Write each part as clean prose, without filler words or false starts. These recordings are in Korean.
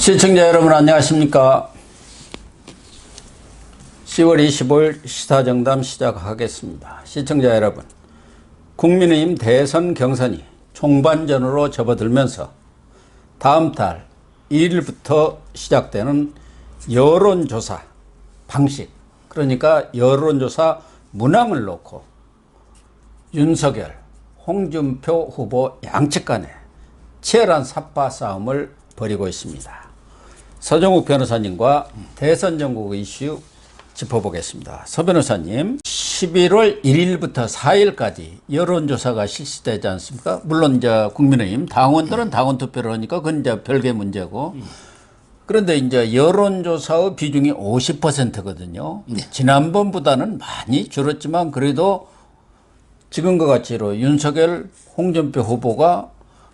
시청자 여러분 안녕하십니까. 10월 25일 시사정담 시작하겠습니다. 시청자 여러분, 국민의힘 대선 경선이 총반전으로 접어들면서 다음 달 2일부터 시작되는 여론조사 방식, 그러니까 여론조사 문항을 놓고 윤석열, 홍준표 후보 양측 간에 치열한 삽바 싸움을 벌이고 있습니다. 서정욱 변호사님과 대선 전국 이슈 짚어보겠습니다. 서 변호사님, 11월 1일부터 4일까지 여론조사가 실시되지 않습니까? 물론 이제 국민의힘 당원들은 당원 투표를 하니까 그건 이제 별개 문제고, 그런데 이제 여론조사의 비중이 50%거든요. 지난번보다는 많이 줄었지만 그래도 지금과 같이로 윤석열, 홍준표 후보가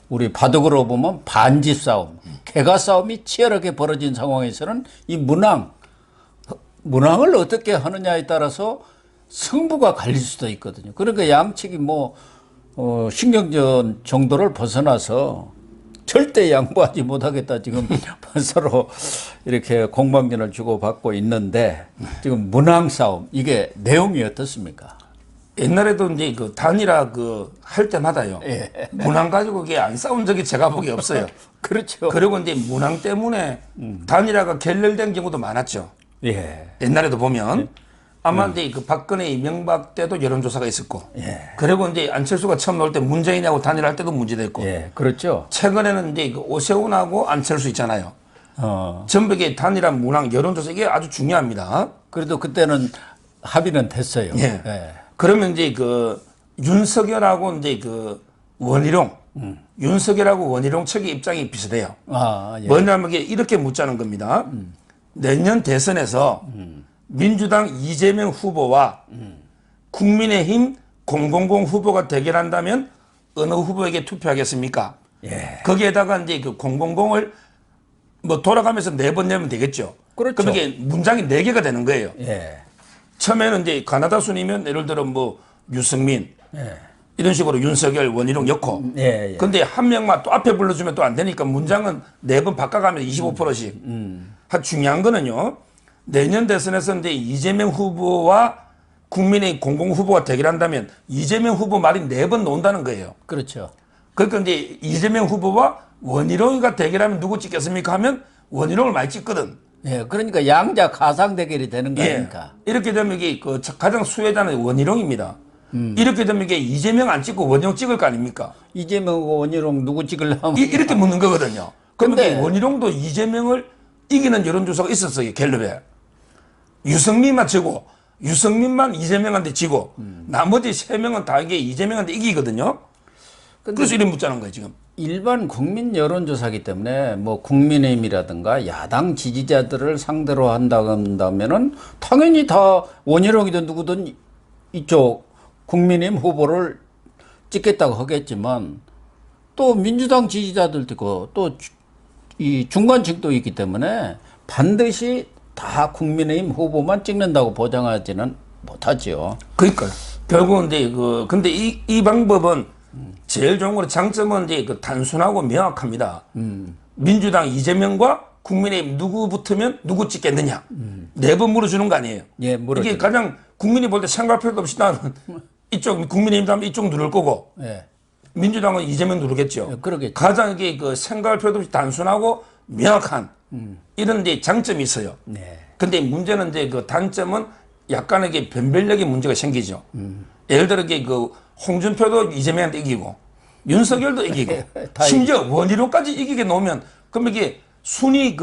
우리 바둑으로 보면 반지 싸움, 개가 싸움이 치열하게 벌어진 상황에서는 이 문항을 어떻게 하느냐에 따라서 승부가 갈릴 수도 있거든요. 그러니까 양측이 신경전 정도를 벗어나서 절대 양보하지 못하겠다 지금 서로 이렇게 공방전을 주고받고 있는데, 지금 문항 싸움, 이게 내용이 어떻습니까? 옛날에도 이제 그 단일화 할 때마다요. 예. 문항 가지고 그게 안 싸운 적이 제가 보기 없어요. 그렇죠. 그리고 이제 문항 때문에 단일화가 결렬된 경우도 많았죠. 예. 옛날에도 보면 아마 이제 그 박근혜, 이명박 때도 여론조사가 있었고, 그리고 이제 안철수가 처음 나올 때 문재인하고 단일화할 때도 문제됐고, 예. 그렇죠. 최근에는 이제 그 오세훈하고 안철수 있잖아요. 전부 이게 단일화 문항 여론조사 이게 아주 중요합니다. 그래도 그때는 합의는 됐어요. 예. 예. 그러면 이제 그 윤석열하고 이제 그 원희룡, 윤석열하고 원희룡 측의 입장이 비슷해요. 아, 예. 뭐냐면 이렇게 묻자는 겁니다. 내년 대선에서 민주당 이재명 후보와 국민의힘 000 후보가 대결한다면 어느 후보에게 투표하겠습니까? 예. 거기에다가 이제 그 000을 돌아가면서 4번 내면 되겠죠. 그렇죠. 그럼 이게 문장이 4개가 되는 거예요. 예. 처음에는 이제 가나다 순이면 예를 들어 유승민, 예. 이런 식으로 윤석열, 원희룡 넣고. 예. 근데 한 명만 또 앞에 불러주면 또 안 되니까 문장은 4번 바꿔가면 25%씩. 중요한 거는요, 내년 대선에서 이제 이재명 후보와 국민의 00 후보가 대결한다면 이재명 후보 말이 4번 나온다는 거예요. 그렇죠. 그러니까 이제 이재명 후보와 원희룡이가 대결하면 누구 찍겠습니까 하면 원희룡을 많이 찍거든. 예. 그러니까 양자 가상 대결이 되는 거 아닙니까? 이렇게 되면 이게 가장 수혜자는 원희룡입니다. 이렇게 되면 이게 이재명 안 찍고 원희룡 찍을 거 아닙니까? 이재명하고 원희룡 누구 찍으려면. 이렇게 묻는 거거든요. 그런데 근데 원희룡도 이재명을 이기는 여론조사가 있었어요, 갤럽에. 유승민만 지고, 유승민만 이재명한테 지고, 나머지 3명은 다 이게 이재명한테 이기거든요. 그래서 이래 묻자는 거예요, 지금. 일반 국민 여론조사기 때문에 국민의힘이라든가 야당 지지자들을 상대로 한다면은 당연히 다 원희룡이든 누구든 이쪽 국민의힘 후보를 찍겠다고 하겠지만, 또 민주당 지지자들도 있고 또 이 중간층도 있기 때문에 반드시 다 국민의힘 후보만 찍는다고 보장하지는 못하죠. 그러니까요. 결국은 이제 근데 이 방법은 제일 좋은 거는 장점은 이제 단순하고 명확합니다. 민주당 이재명과 국민의힘 누구 붙으면 누구 찍겠느냐. 4번 물어주는 거 아니에요. 예, 이게 가장 국민이 볼 때 생각할 필요도 없이 나는 이쪽 국민의힘 다음에 이쪽 누를 거고, 예. 민주당은 이재명 누르겠죠. 예, 그러겠죠. 가장 이게 생각할 필요도 없이 단순하고 명확한 이런 이제 장점이 있어요. 네. 근데 문제는 이제 단점은 약간의 변별력의 문제가 생기죠. 예를 들어 홍준표도 이재명한테 이기고 윤석열도 이기고 심지어 원희룡까지 이기게 놓으면 그럼 이게 순위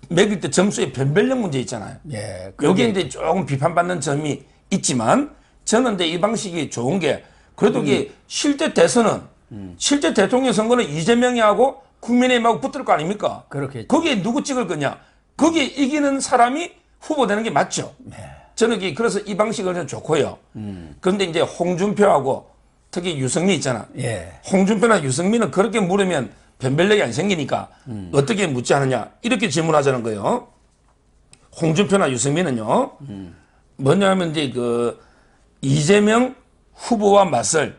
매길 때 점수의 변별력 문제 있잖아요. 예. 여기에 이제 조금 비판받는 점이 있지만 저는 이제 이 방식이 좋은 게 그래도 이게 실제 대선은 실제 대통령 선거는 이재명이하고 국민의힘하고 붙을 거 아닙니까? 그렇겠죠. 거기에 누구 찍을 거냐? 거기에 이기는 사람이 후보 되는 게 맞죠. 네. 저는 그래서 이 방식은 좀 좋고요. 그런데 이제 홍준표하고 특히 유승민 있잖아. 예. 홍준표나 유승민은 그렇게 물으면 변별력이 안 생기니까 어떻게 묻지 않느냐 이렇게 질문하자는 거예요. 홍준표나 유승민은요. 뭐냐면 이제 이재명 후보와 맞설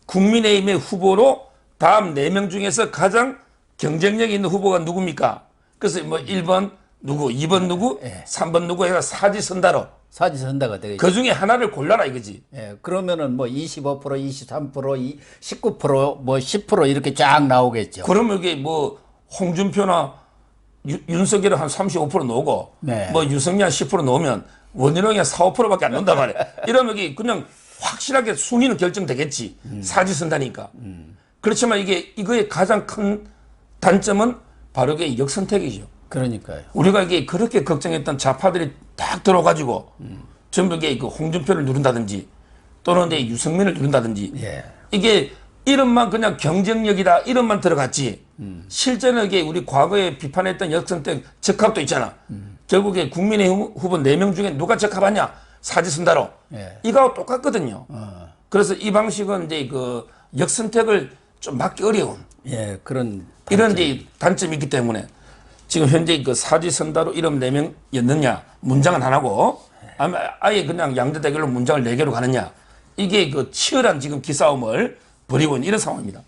국민의힘의 후보로 다음 4명 중에서 가장 경쟁력 있는 후보가 누굽니까? 그래서 뭐 1번 누구, 2번 누구, 3번 누구 해가 사지선다로 사지선다가 되겠죠. 그 중에 하나를 골라라 이거지. 예, 그러면은 뭐 25%, 23%, 19%, 뭐 10% 이렇게 쫙 나오겠죠. 그러면 이게 뭐 홍준표나 윤석열은 한 35% 나오고 네. 뭐 유승민 한 10% 나오면 원희룡이 한 4, 5%밖에 안 나온단 말이야. 이러면 이게 그냥 확실하게 순위는 결정되겠지. 사지선다니까. 그렇지만 이거의 가장 큰 단점은 바로 이게 역선택이죠. 그러니까요. 우리가 이게 그렇게 걱정했던 좌파들이 딱 들어가지고 전부 이게 그 홍준표를 누른다든지 또는 이제 유승민을 누른다든지 예. 이게 이름만 그냥 경쟁력이다 이름만 들어갔지 실제는 이게 우리 과거에 비판했던 역선택 적합도 있잖아. 결국에 국민의힘 후보 4명 중에 누가 적합하냐 사지선다로 예. 이거하고 똑같거든요. 그래서 이 방식은 이제 그 역선택을 좀 막기 어려운 예, 그런 이런 이제 단점이 있기 때문에 지금 현재 그 사지선다로 이름 4명이었느냐 문장은 하나고 아예 그냥 양대 대결로 문장을 4개로 가느냐 이게 그 치열한 지금 기싸움을 벌이고 있는 이런 상황입니다.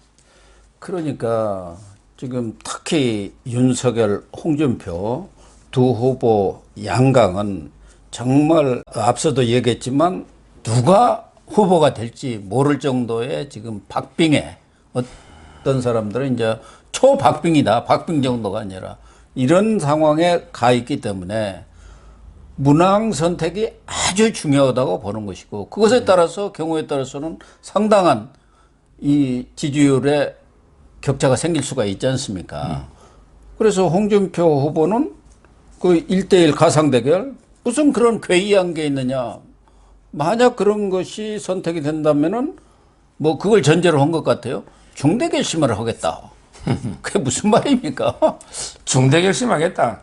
그러니까 지금 특히 윤석열, 홍준표 두 후보 양강은 정말 앞서도 얘기했지만 누가 후보가 될지 모를 정도의 지금 박빙에 어떤 사람들은 이제 초박빙이다. 박빙 정도가 아니라 이런 상황에 가 있기 때문에 문항 선택이 아주 중요하다고 보는 것이고 그것에 따라서 경우에 따라서는 상당한 이 지지율에 격차가 생길 수가 있지 않습니까? 그래서 홍준표 후보는 그 1대1 가상 대결 무슨 그런 괴이한 게 있느냐. 만약 그런 것이 선택이 된다면은 뭐 그걸 전제로 한 것 같아요. 중대 결심을 하겠다. 그게 무슨 말입니까? 중대 결심하겠다.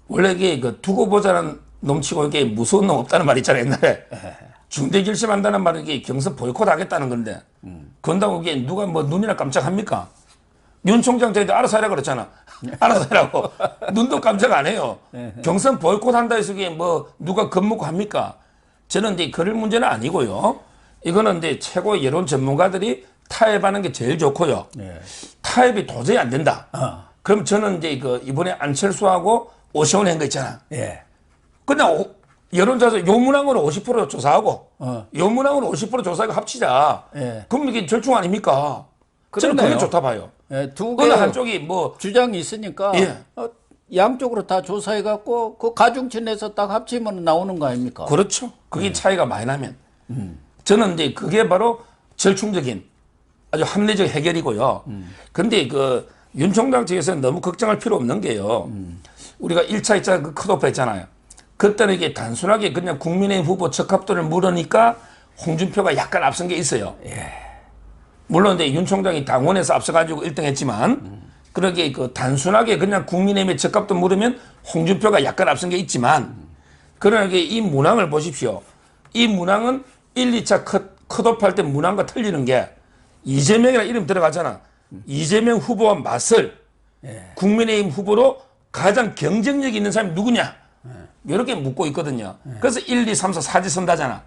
원래 이게 그 두고 보자는 놈치고 이게 무서운 놈 없다는 말 있잖아요 옛날에. 중대 결심한다는 말은 이게 경선 보이콧 하겠다는 건데 그런다고 이게 누가 뭐 눈이나 깜짝합니까? 윤 총장 저희도 알아서 하라고 그랬잖아. 알아서 하라고. 눈도 깜짝 안 해요. 경선 보이콧 한다 해서 이게 뭐 누가 겁먹고 합니까? 저는 이제 그럴 문제는 아니고요. 이거는 이제 최고 여론 전문가들이 타협하는 게 제일 좋고요. 네. 타협이 도저히 안 된다. 그럼 저는 이제 그 이번에 안철수하고 오세훈 한 거 있잖아. 예. 그냥 여론조사 요문항으로 50% 조사하고 요문항으로 50% 조사하고 합치자. 예. 그럼 이게 절충 아닙니까? 저는 그러네요. 그게 좋다 봐요. 예, 두 어느 개 한쪽이 뭐 주장이 있으니까 예. 양쪽으로 다 조사해 갖고 그 가중치 내서 딱 합치면 나오는 거 아닙니까? 그렇죠. 그게 차이가 많이 나면. 저는 이제 그게 바로 절충적인 아주 합리적 해결이고요. 근데 그 윤 총장 측에서는 너무 걱정할 필요 없는 게요. 우리가 1차, 2차 그 컷오프 했잖아요. 그때는 이게 단순하게 그냥 국민의힘 후보 적합도를 물으니까 홍준표가 약간 앞선 게 있어요. 물론 이제 윤 총장이 당원에서 앞서가지고 1등 했지만 그러게 그 단순하게 그냥 국민의힘의 적합도 물으면 홍준표가 약간 앞선 게 있지만 그러나 이 문항을 보십시오. 이 문항은 1, 2차 컷오프 할 때 문항과 틀리는 게 이재명이라는 이름 들어가잖아. 이재명 후보와 맞설 국민의힘 후보로 가장 경쟁력 있는 사람이 누구냐. 이렇게 묻고 있거든요. 그래서 1, 2, 3, 4 사지선다잖아.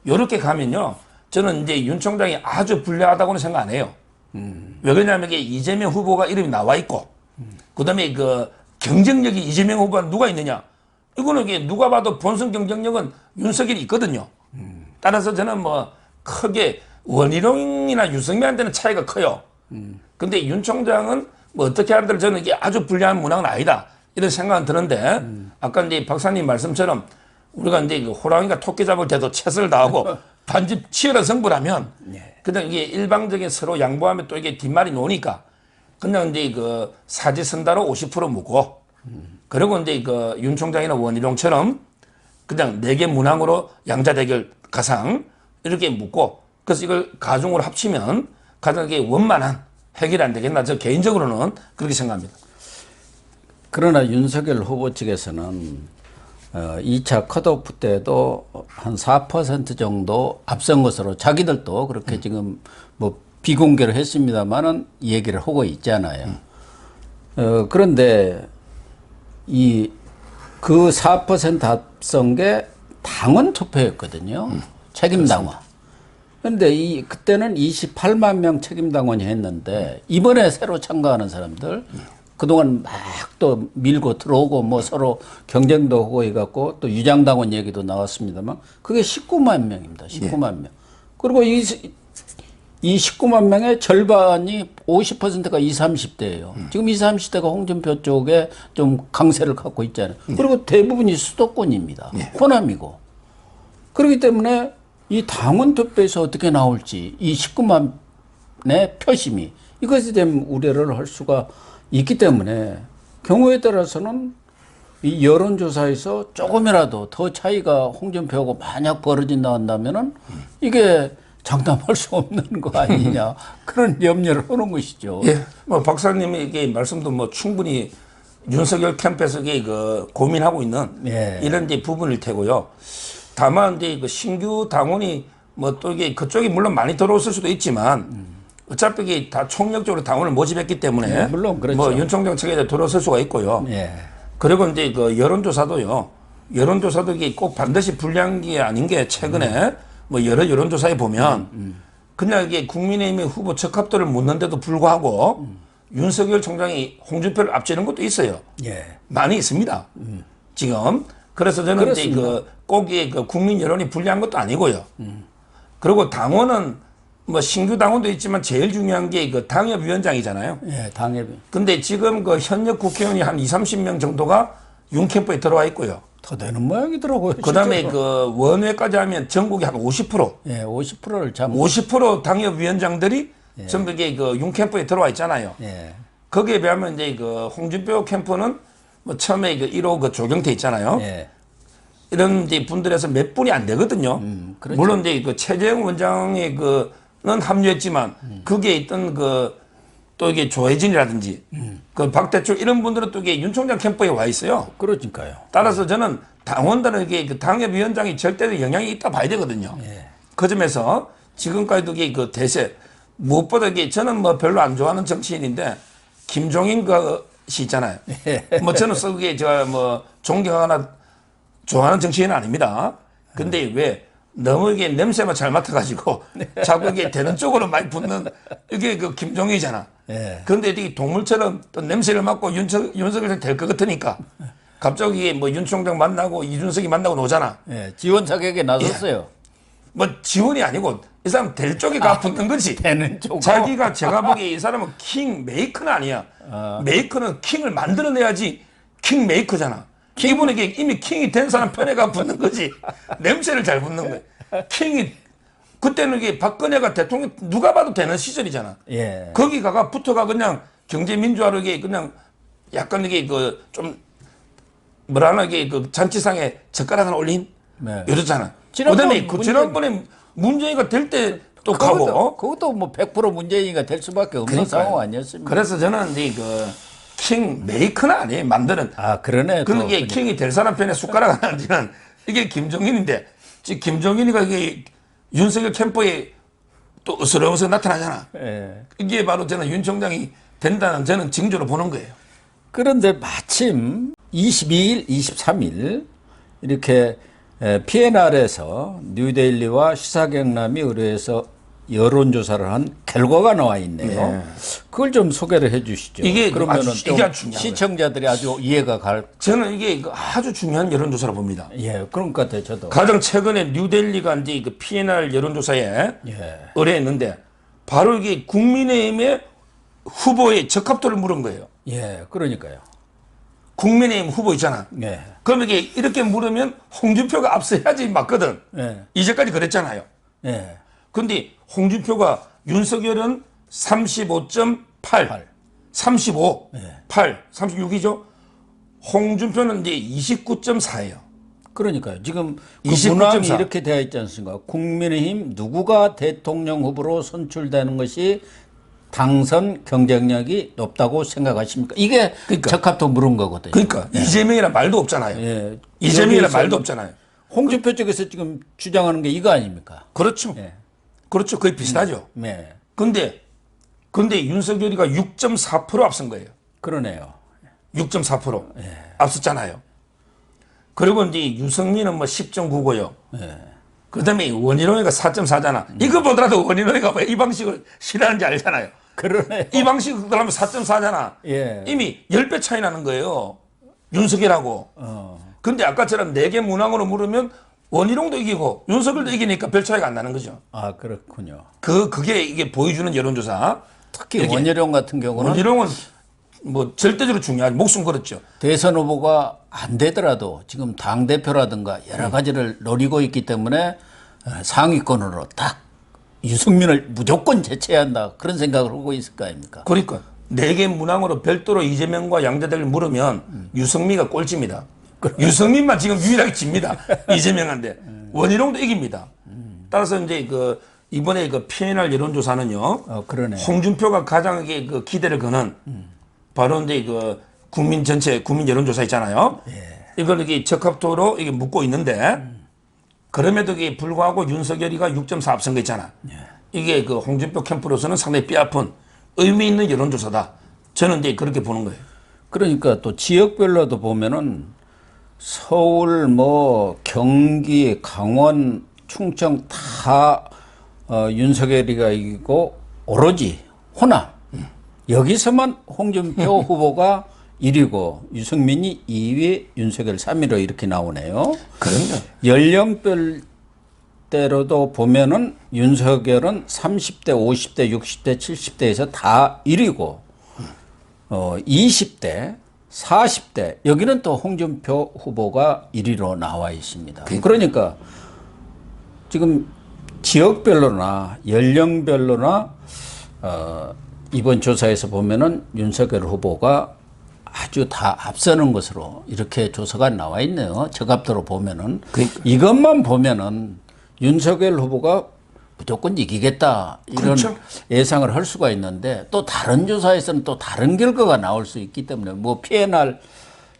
이렇게 가면요. 저는 이제 윤 총장이 아주 불리하다고는 생각 안 해요. 왜 그러냐면 이게 이재명 후보가 이름이 나와 있고 그다음에 그 경쟁력이 이재명 후보가 누가 있느냐. 이거는 이게 누가 봐도 본선 경쟁력은 윤석열이 있거든요. 따라서 저는 뭐 크게 원희룡이나 유승민한테는 차이가 커요. 근데 윤 총장은 뭐 어떻게 하든 저는 이게 아주 불리한 문항은 아니다. 이런 생각은 드는데 아까 이제 박사님 말씀처럼 우리가 이제 그 호랑이가 토끼 잡을 때도 최선을 다하고 반집 치열한 승부라면 그냥 이게 일방적인 서로 양보하면 또 이게 뒷말이 노니까 그냥 이제 그 사지선다로 50% 묻고 그리고 이제 그 윤 총장이나 원희룡처럼 그냥 4개 문항으로 양자 대결 가상 이렇게 묻고 그래서 이걸 가중으로 합치면 가장 이게 원만한 해결이 안 되겠나. 저 개인적으로는 그렇게 생각합니다. 그러나 윤석열 후보 측에서는 2차 컷오프 때도 한 4% 정도 앞선 것으로 자기들도 그렇게 지금 뭐 비공개로 했습니다만은 얘기를 하고 있잖아요. 그런데 그 4% 앞선 게 당원 투표였거든요. 책임당원. 그런데 그때는 28만 명 책임당원이 했는데 이번에 새로 참가하는 사람들 그동안 막 또 밀고 들어오고 뭐 서로 경쟁도 하고 해갖고 또 유장당원 얘기도 나왔습니다만 그게 19만 명입니다. 19만 명. 그리고 이 19만 명의 절반이 50%가 20, 30대예요. 지금 20, 30대가 홍준표 쪽에 좀 강세를 갖고 있잖아요. 그리고 대부분이 수도권입니다. 호남이고. 그렇기 때문에 이 당원 투표에서 어떻게 나올지 이 19만의 표심이 이것에 대한 우려를 할 수가 있기 때문에 경우에 따라서는 이 여론조사에서 조금이라도 더 차이가 홍준표하고 만약 벌어진다 한다면은 이게 장담할 수 없는 거 아니냐 그런 염려를 하는 것이죠. 예, 뭐 박사님의 이게 말씀도 뭐 충분히 윤석열 캠프에서 이게 그 고민하고 있는 예. 이런 이제 부분일 테고요. 다만 이제 그 신규 당원이 뭐 또 이게 그쪽이 물론 많이 들어왔을 수도 있지만 어차피 이게 다 총력적으로 당원을 모집했기 때문에 예, 물론 그렇죠. 뭐 윤 총장 측에 들어설 수가 있고요. 예. 그리고 이제 그 여론조사도요. 여론조사도 이게 꼭 반드시 불리한 게 아닌 게 최근에 뭐 여러 여론조사에 보면 그냥 이게 국민의힘의 후보 적합도를 묻는데도 불구하고 윤석열 총장이 홍준표를 앞지는 것도 있어요. 예. 많이 있습니다. 지금. 그래서 저는 그렇습니다. 이제 꼭 그 국민 여론이 불리한 것도 아니고요. 그리고 당원은 뭐 신규 당원도 있지만 제일 중요한 게 그 당협위원장이잖아요. 예, 당협이 근데 지금 그 현역 국회의원이 한 20, 30명 정도가 윤 캠프에 들어와 있고요. 더 되는 모양이더라고요. 그 다음에 실제로. 그 원외까지 하면 전국에 한 50%, 예, 50%를 참 50% 당협위원장들이 전부 이게 그 윤 캠프에 들어와 있잖아요. 예. 거기에 비하면 이제 그 홍준표 캠프는 뭐 처음에 그 1호 그 조경태 있잖아요. 예. 이런 이제 분들에서 몇 분이 안 되거든요. 그렇죠. 물론 이제 그 최재형 원장의 그는 합류했지만 거기에 있던 그 또 이게 조혜진이라든지 그 박대출 이런 분들은 또 이게 윤 총장 캠프에 와 있어요. 그러니까요. 따라서 저는 당원들에게 그 당협위원장이 절대로 영향이 있다 봐야 되거든요. 예. 그 점에서 지금까지도 이게 그 대세 무엇보다 이게 저는 뭐 별로 안 좋아하는 정치인인데 김종인 것이 있잖아요. 뭐 저는 그게 저 뭐 존경하거나 좋아하는 정치인은 아닙니다. 근데 왜 너무 이게 냄새만 잘 맡아가지고 자꾸 이게 되는 쪽으로 많이 붙는 이게 그 김종인이잖아. 예. 그런데 이게 동물처럼 또 냄새를 맡고 윤석열이 될 것 같으니까 갑자기 뭐 윤 총장 만나고 이준석이 만나고 노잖아. 예. 지원 사격에 나섰어요. 뭐 지원이 아니고 이 사람 될 쪽에 가 붙는 거지. 되는 쪽. 자기가 제가 보기에 이 사람은 킹 메이커는 아니야. 메이커는 킹을 만들어내야지 킹 메이커잖아. 이분에게 이미 킹이 된 사람 편에 가 붙는 거지. 냄새를 잘 붙는 거야. 킹이 그때는 이게 박근혜가 대통령 누가 봐도 되는 시절이잖아. 예. 거기 가가 붙어가 그냥 경제민주화를 이게 그냥 약간 이게 그 좀 뭐라 하나 이게 그 잔치상에 젓가락 하나 올린 네. 이러잖아. 지난번 그다음에 그 지난번에 문재인이가 될 때 또 가고. 그것도 뭐 100% 문재인이가 될 수밖에 없는 그러니까요. 상황 아니었습니까? 그래서 저는 이제 그 킹 메이커는 아니에요. 만드는. 아, 그러네. 또. 그런 게 킹이 될 사람 편에 숟가락 하나 얹는 이게 김종인인데 지금 김종인이가 이게 윤석열 캠프에 또 어스러워서 나타나잖아. 예. 이게 바로 저는 윤 총장이 된다는 저는 징조로 보는 거예요. 그런데 마침 22일, 23일 이렇게 PNR에서 뉴데일리와 시사경남이 의뢰해서 여론조사를 한 결과가 나와 있네요. 그걸 좀 소개를 해 주시죠. 이게 그러면은 아주 좀 이게 아주 중요한 시청자들이 아주 이해가 갈. 저는 이게 아주 중요한 여론조사로 봅니다. 예, 그런 것 같아요, 저도. 가장 최근에 뉴델리가 이제 그 PNR 여론조사에 예. 의뢰했는데 바로 이게 국민의힘의 후보의 적합도를 물은 거예요. 예, 그러니까요. 국민의힘 후보 있잖아. 예. 그럼 이게 이렇게 물으면 홍준표가 앞서야지 맞거든. 예. 이제까지 그랬잖아요. 예. 근데 홍준표가 윤석열은 35.8, 35, 8, 36이죠. 홍준표는 이제 29.4예요. 그러니까요. 지금 그 29.4. 문항이 이렇게 되어 있지 않습니까? 국민의힘 누구가 대통령 후보로 선출되는 것이 당선 경쟁력이 높다고 생각하십니까? 이게 그러니까. 적합도 물은 거거든요. 그러니까 이재명이란 말도 없잖아요. 예. 이재명이란 여기에서 말도 없잖아요. 홍준표 쪽에서 지금 주장하는 게 이거 아닙니까? 그렇죠. 예. 그렇죠. 거의 비슷하죠. 네. 근데 윤석열이가 6.4% 앞선 거예요. 그러네요. 6.4% 앞섰잖아요. 그리고 이제 유승민은 뭐 10.9고요. 그 다음에 원희룡이가 4.4잖아. 이거 보더라도 원희룡이가 왜 이 방식을 싫어하는지 알잖아요. 그러네. 이 방식으로 하면 4.4잖아. 예. 이미 10배 차이 나는 거예요. 윤석열하고. 근데 아까처럼 4개 문항으로 물으면 원희룡도 이기고 윤석열도 이기니까 별 차이가 안 나는 거죠. 아, 그렇군요. 그게 이게 보여주는 여론조사. 특히 원희룡 같은 경우는 원희룡은 뭐 절대적으로 중요하지. 목숨 걸었죠. 대선 후보가 안 되더라도 지금 당대표라든가 여러 가지를 노리고 있기 때문에 상위권으로 딱 유승민을 무조건 제쳐야 한다. 그런 생각을 하고 있을 거 아닙니까? 그러니까 4개 문항으로 별도로 이재명과 양자대를 물으면 유승민가 꼴찌입니다. 유승민만 지금 유일하게 집니다. 이재명한테. 원희룡도 이깁니다. 따라서 이제 그 이번에 그 PNR 여론조사는요. 그러네. 홍준표가 가장 그 기대를 거는 바로 이제 그 국민 전체 국민 여론조사 있잖아요. 이걸 이게 적합도로 이게 묻고 있는데 그럼에도 이게 불구하고 윤석열이가 6.4 앞선 거 있잖아. 이게 그 홍준표 캠프로서는 상당히 뼈아픈 의미 있는 여론조사다. 저는 이제 그렇게 보는 거예요. 그러니까 또 지역별로도 보면은 서울, 뭐 경기, 강원, 충청 다 윤석열이가 이기고 오로지 호남 여기서만 홍준표 후보가 1위고 유승민이 2위, 윤석열 3위로 이렇게 나오네요. 그럼요. 연령대로도 보면은 윤석열은 30대, 50대, 60대, 70대에서 다 1위고 20대, 40대 여기는 또 홍준표 후보가 1위로 나와 있습니다. 그러니까 지금 지역별로나 연령별로나 이번 조사에서 보면은 윤석열 후보가 아주 다 앞서는 것으로 이렇게 조사가 나와 있네요. 적합도로 보면은. 그러니까. 이것만 보면은 윤석열 후보가 무조건 이기겠다 이런 그렇죠. 예상을 할 수가 있는데 또 다른 조사에서는 또 다른 결과가 나올 수 있기 때문에 뭐 PNR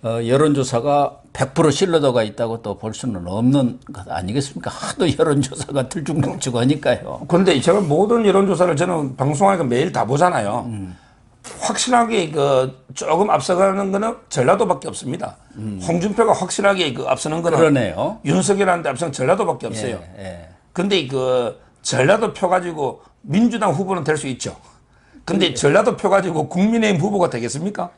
여론조사가 100% 신뢰도가 있다고 또 볼 수는 없는 것 아니겠습니까? 하도 여론조사가 들쭉날쭉 하니까요. 그런데 제가 모든 여론조사를 저는 방송하니까 매일 다 보잖아요. 확실하게 그 조금 앞서가는 거는 전라도밖에 없습니다. 홍준표가 확실하게 그 앞서는 거는 그러네요. 윤석열한테 앞서는 전라도밖에 없어요. 근데 그 전라도 표 가지고 민주당 후보는 될 수 있죠. 근데 전라도 표 가지고 국민의힘 후보가 되겠습니까?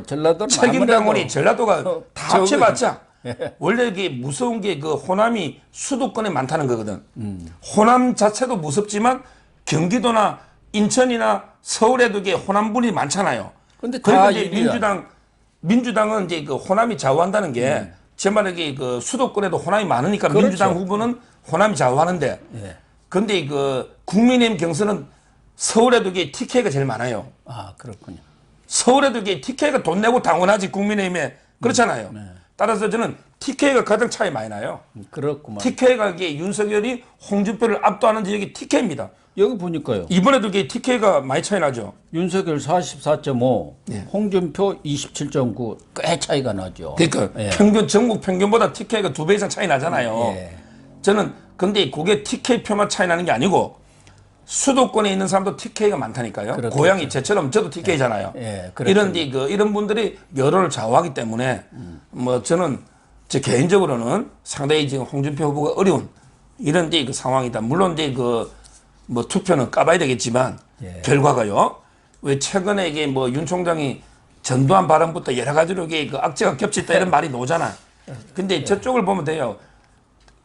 전라도는 책임당원이 전라도가 다 합쳐봤자 예. 원래 이게 무서운 게 그 호남이 수도권에 많다는 거거든. 호남 자체도 무섭지만 경기도나 인천이나 서울에도 이게 호남분이 많잖아요. 근데 그러니까 다 이제 민주당은 이제 그 호남이 좌우한다는 게 제 말에 그 수도권에도 호남이 많으니까 그렇죠. 민주당 후보는 호남이 좌우하는데 근데 그 국민의힘 경선은 서울에도 이게 TK가 제일 많아요. 아, 그렇군요. 서울에도 이게 TK가 돈 내고 당원하지 국민의힘에 그렇잖아요. 따라서 저는 TK가 가장 차이 많이 나요. 그렇구만. TK가 이게 윤석열이 홍준표를 압도하는 지역이 TK입니다. 여기 보니까요. 이번에도 이게 TK가 많이 차이 나죠. 윤석열 44.5, 홍준표 27.9, 꽤 차이가 나죠. 그러니까 전국 평균보다 TK가 2배 이상 차이 나잖아요. 저는 근데 그게 TK 표만 차이 나는 게 아니고 수도권에 있는 사람도 TK가 많다니까요. 그렇겠죠. 고향이 저처럼 저도 TK잖아요. 이런 분들이 여론을 좌우하기 때문에 뭐 저는 제 개인적으로는 상당히 지금 홍준표 후보가 어려운 이런 그 상황이다. 물론 이제 그 뭐 투표는 까봐야 되겠지만 결과가요. 왜 최근에 이게 뭐 윤 총장이 전두환 발언부터 여러 가지로 이게 그 악재가 겹쳤다 이런 말이 나오잖아. 근데 저쪽을 보면 돼요.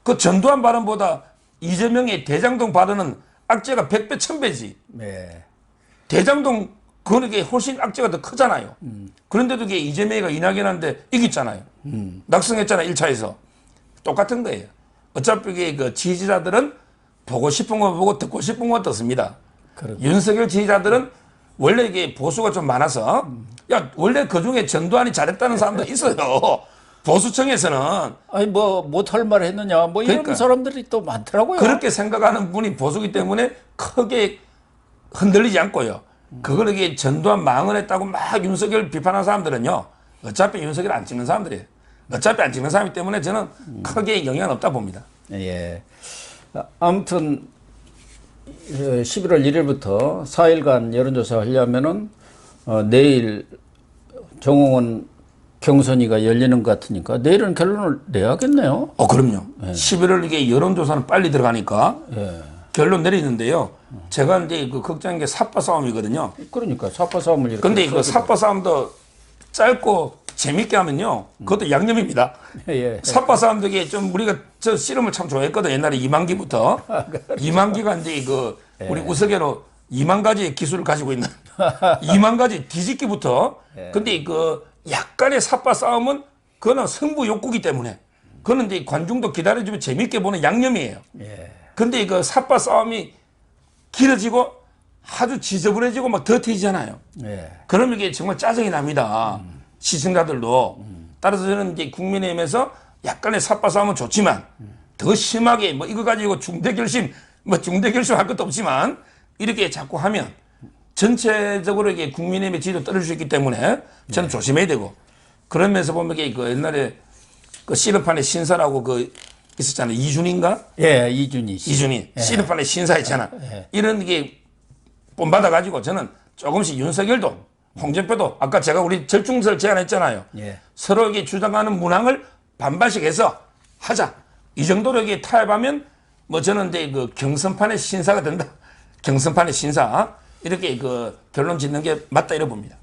그 전두환 발언보다 이재명의 대장동 발언은 악재가 100배, 1000배지. 대장동 그거는 이게 훨씬 악재가 더 크잖아요. 그런데도 이게 이재명이가 이낙연한테 이겼잖아요. 낙승했잖아 1차에서. 똑같은 거예요. 어차피 이게 그 지지자들은 보고 싶은 거 보고 듣고 싶은 거 듣습니다. 윤석열 지지자들은 원래 이게 보수가 좀 많아서 야 원래 그 중에 전두환이 잘했다는 사람도 있어요. 보수층에서는 아니 뭐 못할 말 했느냐 뭐 이런 그러니까. 사람들이 또 많더라고요. 그렇게 생각하는 분이 보수기 때문에 크게 흔들리지 않고요. 그걸 이게 전두환 망언했다고 막 윤석열 비판하는 사람들은요. 어차피 윤석열 안 찍는 사람들이에요. 어차피 안 찍는 사람이기 때문에 저는 크게 영향은 없다 봅니다. 예. 아무튼 11월 1일부터 4일간 여론조사 하려면은 내일 정홍원 경선이가 열리는 것 같으니까 내일은 결론을 내야겠네요. 그럼요. 11월 이게 여론조사는 빨리 들어가니까 결론 내리는데요. 제가 이제 그 걱정한 게 삽바 싸움이거든요. 그러니까 삿바 싸움을 이렇게. 근데 그 삽바 싸움도 짧고 재밌게 하면요. 그것도 양념입니다. 예. 삽바 싸움도 이게 좀 우리가 저 씨름을 참 좋아했거든. 옛날에 이만기부터. 이만기가 이제 그 우리 우스개로 2만 가지의 기술을 가지고 있는 2만 가지 뒤집기부터. 근데 그 약간의 삽바 싸움은 그거는 승부 욕구기 때문에 그거는 이제 관중도 기다려주면 재밌게 보는 양념이에요. 예. 근데 그 삿바 싸움이 길어지고 아주 지저분해지고 막 더티지잖아요. 예. 그러면 이게 정말 짜증이 납니다. 시청자들도. 따라서 저는 이제 국민의힘에서 약간의 삿바 싸움은 좋지만 더 심하게 뭐 이거 가지고 중대결심 할 것도 없지만 이렇게 자꾸 하면 전체적으로 이게 국민의힘의 지지도 떨어질 수 있기 때문에 저는 조심해야 되고 그러면서 보면 이게 그 옛날에 그 씨름판의 신사라고 그 있었잖아요. 이준인가? 예, 이준희 씨. 이준이 씨름판의 신사였잖아. 이런 게 본받아가지고 저는 조금씩 윤석열도 홍준표도 아까 제가 우리 절충설 제안했잖아요. 예. 서로 이게 주장하는 문항을 반반씩 해서 하자. 이 정도로 이게 타협하면 뭐 저는 이제 그 경선판의 신사가 된다. 경선판의 신사. 이렇게 그 결론 짓는 게 맞다 이래 봅니다.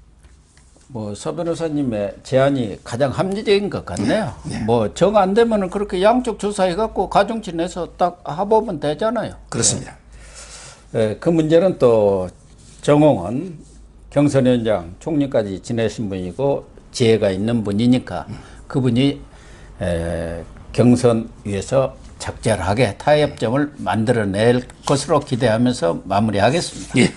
뭐 서 변호사님의 제안이 가장 합리적인 것 같네요. 뭐 정 안 되면은 그렇게 양쪽 조사해 갖고 가중치 내서 딱 합하면 되잖아요. 그렇습니다. 예, 그 문제는 또 정홍은 경선위원장 총리까지 지내신 분이고 지혜가 있는 분이니까 그분이 경선 위에서 적절하게 타협점을 만들어낼 것으로 기대하면서 마무리하겠습니다. 예.